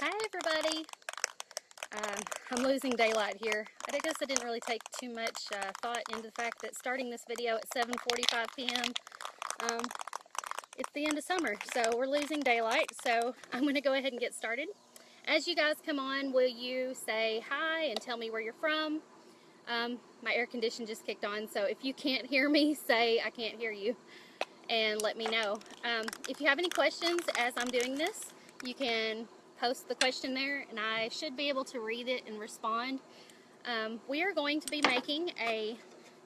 Hi everybody. I'm losing daylight here. I guess I didn't really take too much thought into the fact that starting this video at 7:45 p.m. It's the end of summer, so we're losing daylight. So I'm going to go ahead and get started. As you guys come on, will you say hi and tell me where you're from? My air condition just kicked on, so if you can't hear me, say I can't hear you and let me know. If you have any questions as I'm doing this, you can post the question there and I should be able to read it and respond. We are going to be making a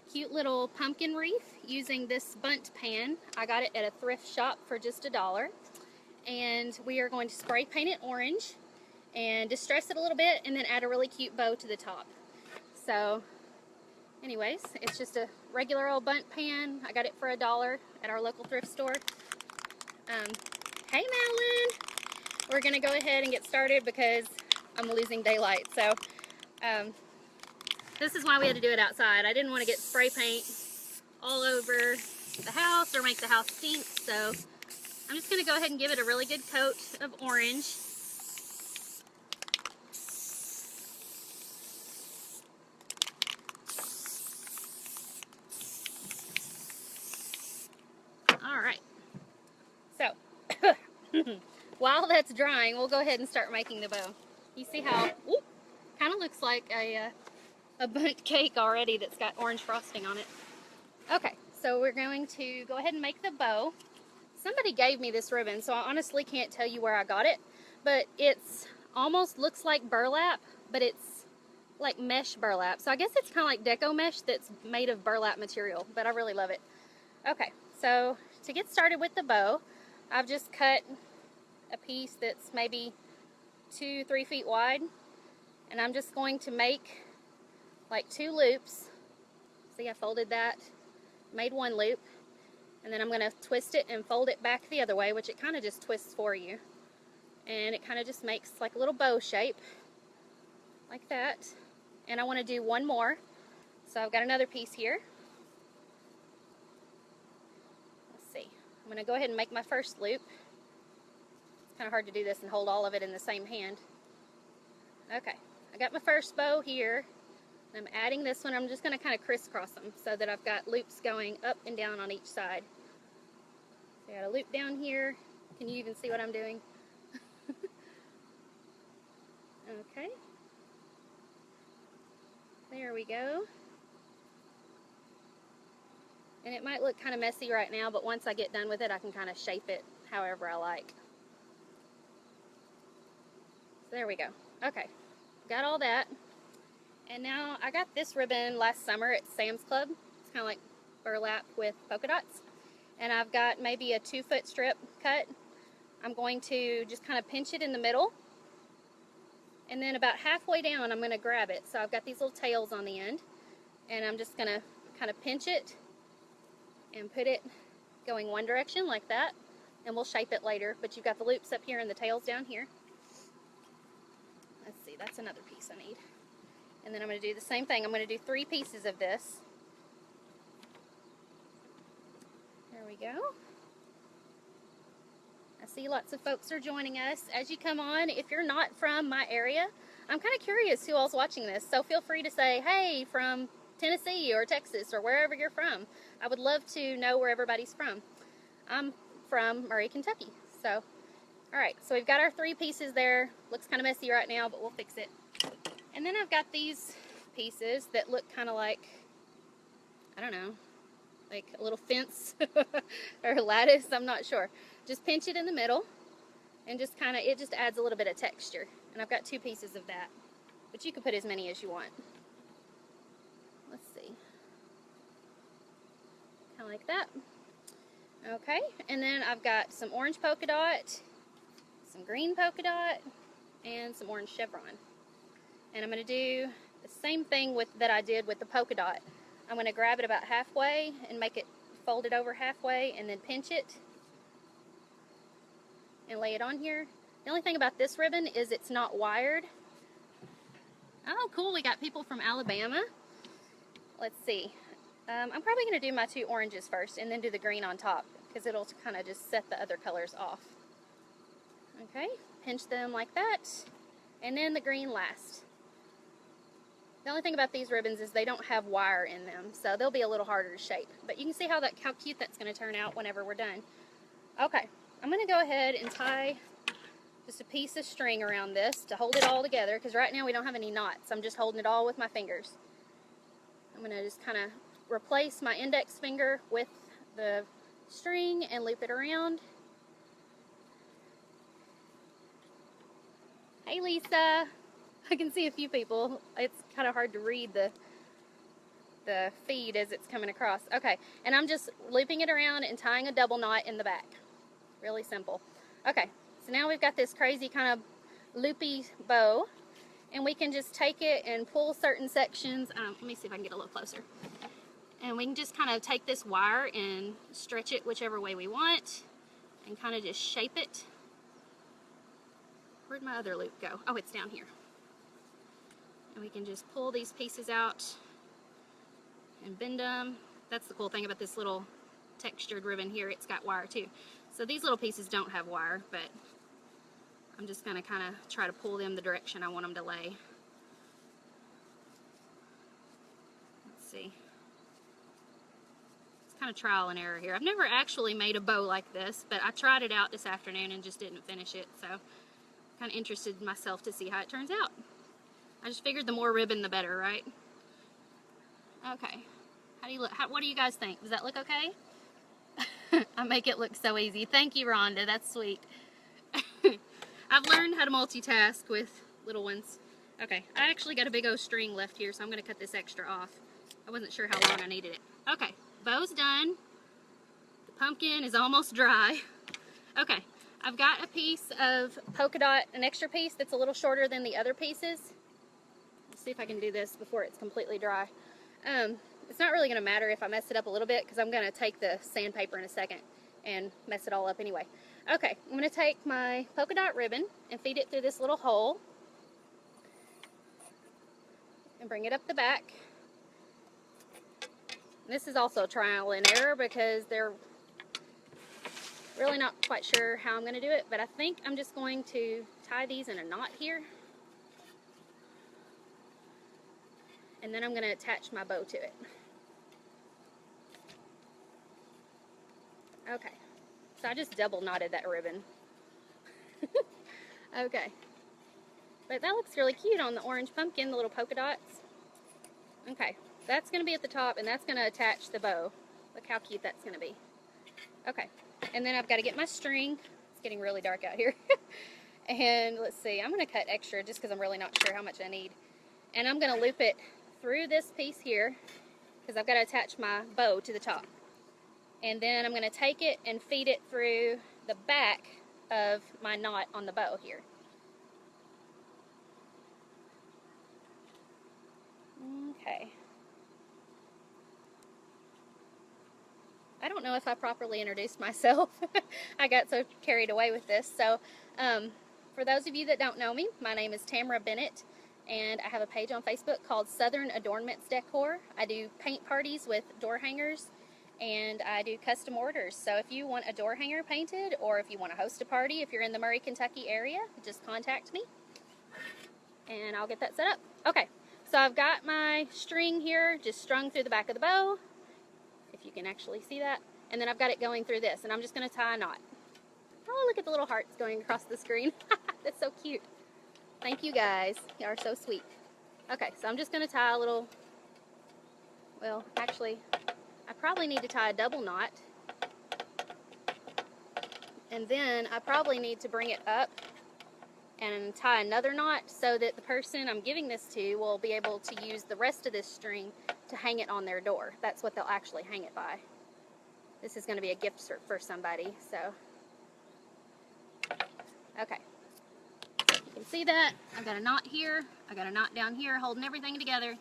cute little pumpkin wreath using this Bundt pan. I got it at a thrift shop for just $1. And we are going to spray paint it orange and distress it a little bit and then add a really cute bow to the top. So anyways, it's just a regular old Bundt pan. I got it for $1 at our local thrift store. Hey Madeline! We're going to go ahead and get started because I'm losing daylight. So this is why we had to do it outside. I didn't want to get spray paint all over the house or make the house stink. So I'm just going to go ahead and give it a really good coat of orange. Alright, so while that's drying, we'll go ahead and start making the bow. You see how, kind of looks like a Bundt cake already that's got orange frosting on it. Okay, so we're going to go ahead and make the bow. Somebody gave me this ribbon, so I honestly can't tell you where I got it, but it's almost looks like burlap, but it's like mesh burlap. So I guess it's kind of like deco mesh that's made of burlap material, but I really love it. Okay, so to get started with the bow, I've just cut a piece that's maybe 2-3 feet wide, and I'm just going to make like 2 loops. See, I folded that, made 1 loop, and then I'm going to twist it and fold it back the other way, which it kind of just twists for you, and it kind of just makes like a little bow shape like that. And I want to do 1 more, so I've got another piece here. I'm going to go ahead and make my first loop. It's kind of hard to do this and hold all of it in the same hand. Okay, I got my first bow here. I'm adding this one. I'm just going to kind of crisscross them so that I've got loops going up and down on each side. So I got a loop down here. Can you even see what I'm doing? Okay. There we go. And it might look kind of messy right now, but once I get done with it, I can kind of shape it however I like. So there we go. Okay, got all that. And now I got this ribbon last summer at Sam's Club. It's kind of like burlap with polka dots. And I've got maybe a 2-foot strip cut. I'm going to just kind of pinch it in the middle. And then about halfway down, I'm going to grab it. So I've got these little tails on the end. And I'm just going to kind of pinch it and put it going one direction like that, and we'll shape it later, but you've got the loops up here and the tails down here. Let's see, that's another piece I need. And then I'm going to do the same thing. I'm going to do 3 pieces of this. There we go. I see lots of folks are joining us. As you come on, if you're not from my area, I'm kind of curious who all's watching this, so feel free to say, hey, from Tennessee or Texas or wherever you're from. I would love to know where everybody's from. I'm from Murray, Kentucky. So, alright, so we've got our 3 pieces there. Looks kind of messy right now, but we'll fix it. And then I've got these pieces that look kind of like, I don't know, like a little fence or lattice, I'm not sure. Just pinch it in the middle and just kind of, it just adds a little bit of texture. And I've got 2 pieces of that, but you can put as many as you want. Let's see. Kind of like that. Okay, and then I've got some orange polka dot, some green polka dot, and some orange chevron. And I'm going to do the same thing that I did with the polka dot. I'm going to grab it about halfway and make it fold it over halfway and then pinch it and lay it on here. The only thing about this ribbon is it's not wired. Oh, cool, we got people from Alabama. Let's see. I'm probably going to do my 2 oranges first and then do the green on top because it'll kind of just set the other colors off. Okay, pinch them like that, and then the green last. The only thing about these ribbons is they don't have wire in them, so they'll be a little harder to shape. But you can see how cute that's going to turn out whenever we're done. Okay, I'm going to go ahead and tie just a piece of string around this to hold it all together, because right now we don't have any knots. I'm just holding it all with my fingers. I'm going to just kind of replace my index finger with the string and loop it around. Hey Lisa, I can see a few people. It's kind of hard to read the feed as it's coming across. Okay, and I'm just looping it around and tying a double knot in the back. Really simple. Okay, so now we've got this crazy kind of loopy bow, and we can just take it and pull certain sections. Let me see if I can get a little closer. And we can just kind of take this wire and stretch it whichever way we want and kind of just shape it. Where'd my other loop go? Oh, it's down here. And we can just pull these pieces out and bend them. That's the cool thing about this little textured ribbon here. It's got wire too. So these little pieces don't have wire, but I'm just going to kind of try to pull them the direction I want them to lay. Let's see. It's kind of trial and error here. I've never actually made a bow like this, but I tried it out this afternoon and just didn't finish it. So kind of interested in myself to see how it turns out. I just figured the more ribbon the better, right? Okay. How do you look? What do you guys think? Does that look okay? I make it look so easy. Thank you, Rhonda. That's sweet. I've learned how to multitask with little ones. Okay, I actually got a big old string left here, so I'm going to cut this extra off. I wasn't sure how long I needed it. Okay, bow's done. The pumpkin is almost dry. Okay, I've got a piece of polka dot, an extra piece that's a little shorter than the other pieces. Let's see if I can do this before it's completely dry. It's not really going to matter if I mess it up a little bit, because I'm going to take the sandpaper in a second and mess it all up anyway. Okay, I'm going to take my polka dot ribbon and feed it through this little hole and bring it up the back. This is also trial and error because they're really not quite sure how I'm going to do it, but I think I'm just going to tie these in a knot here, and then I'm going to attach my bow to it. Okay, so I just double knotted that ribbon. Okay, but that looks really cute on the orange pumpkin, the little polka dots. Okay, that's going to be at the top, and that's going to attach the bow. Look how cute that's going to be. Okay, and then I've got to get my string. It's getting really dark out here. And let's see, I'm going to cut extra just because I'm really not sure how much I need. And I'm going to loop it through this piece here because I've got to attach my bow to the top. And then I'm going to take it and feed it through the back of my knot on the bow here. Okay. I don't know if I properly introduced myself. I got so carried away with this. So, for those of you that don't know me, my name is Tamara Bennett, and I have a page on Facebook called Southern Adoornments Decor. I do paint parties with door hangers, and I do custom orders. So if you want a door hanger painted, or if you want to host a party, if you're in the Murray, Kentucky area, just contact me, and I'll get that set up. Okay, so I've got my string here just strung through the back of the bow, if you can actually see that, and then I've got it going through this, and I'm just going to tie a knot. Oh, look at the little hearts going across the screen. That's so cute. Thank you guys. You are so sweet. Okay, so I'm just going to tie a little, well, actually, I probably need to tie a double knot, and then I probably need to bring it up and tie another knot so that the person I'm giving this to will be able to use the rest of this string to hang it on their door. That's what they'll actually hang it by. This is going to be a gift for somebody, so. Okay. You can see that. I've got a knot here. I've got a knot down here holding everything together.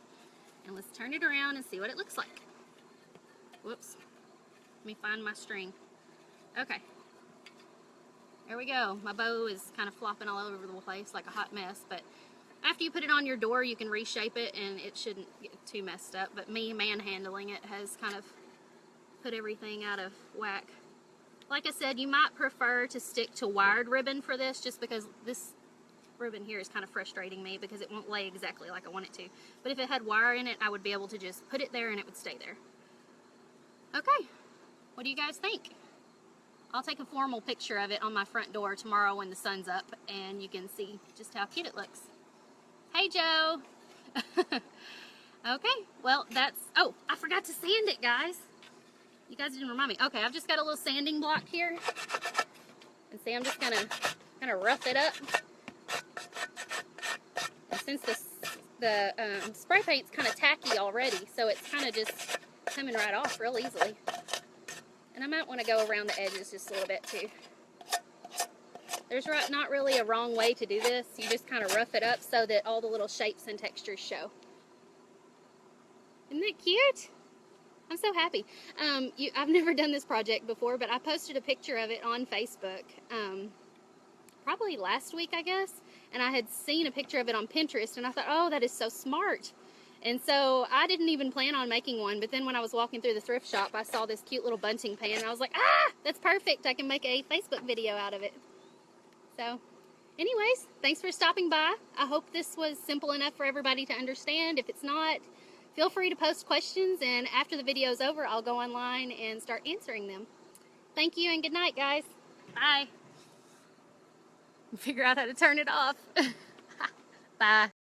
And let's turn it around and see what it looks like. Whoops. Let me find my string. Okay. There we go. My bow is kind of flopping all over the place like a hot mess, but after you put it on your door, you can reshape it and it shouldn't get too messed up. But me manhandling it has kind of put everything out of whack. Like I said, you might prefer to stick to wired ribbon for this, just because this ribbon here is kind of frustrating me because it won't lay exactly like I want it to. But if it had wire in it, I would be able to just put it there and it would stay there. Okay, what do you guys think? I'll take a formal picture of it on my front door tomorrow when the sun's up, and you can see just how cute it looks. Hey, Joe. Okay, well, that's, oh, I forgot to sand it, guys. You guys didn't remind me. Okay, I've just got a little sanding block here. And see, I'm just gonna kind of rough it up. And since the spray paint's kind of tacky already, so it's kind of just coming right off real easily. And I might want to go around the edges just a little bit too. There's not really a wrong way to do this. You just kind of rough it up so that all the little shapes and textures show. Isn't that cute? I'm so happy. I've never done this project before, but I posted a picture of it on Facebook probably last week, I guess. And I had seen a picture of it on Pinterest, and I thought, oh, that is so smart. And so I didn't even plan on making one, but then when I was walking through the thrift shop, I saw this cute little bunting pan, and I was like, ah, that's perfect. I can make a Facebook video out of it. So, anyways, thanks for stopping by. I hope this was simple enough for everybody to understand. If it's not, feel free to post questions, and after the video's over, I'll go online and start answering them. Thank you, and good night, guys. Bye. Figure out how to turn it off. Bye.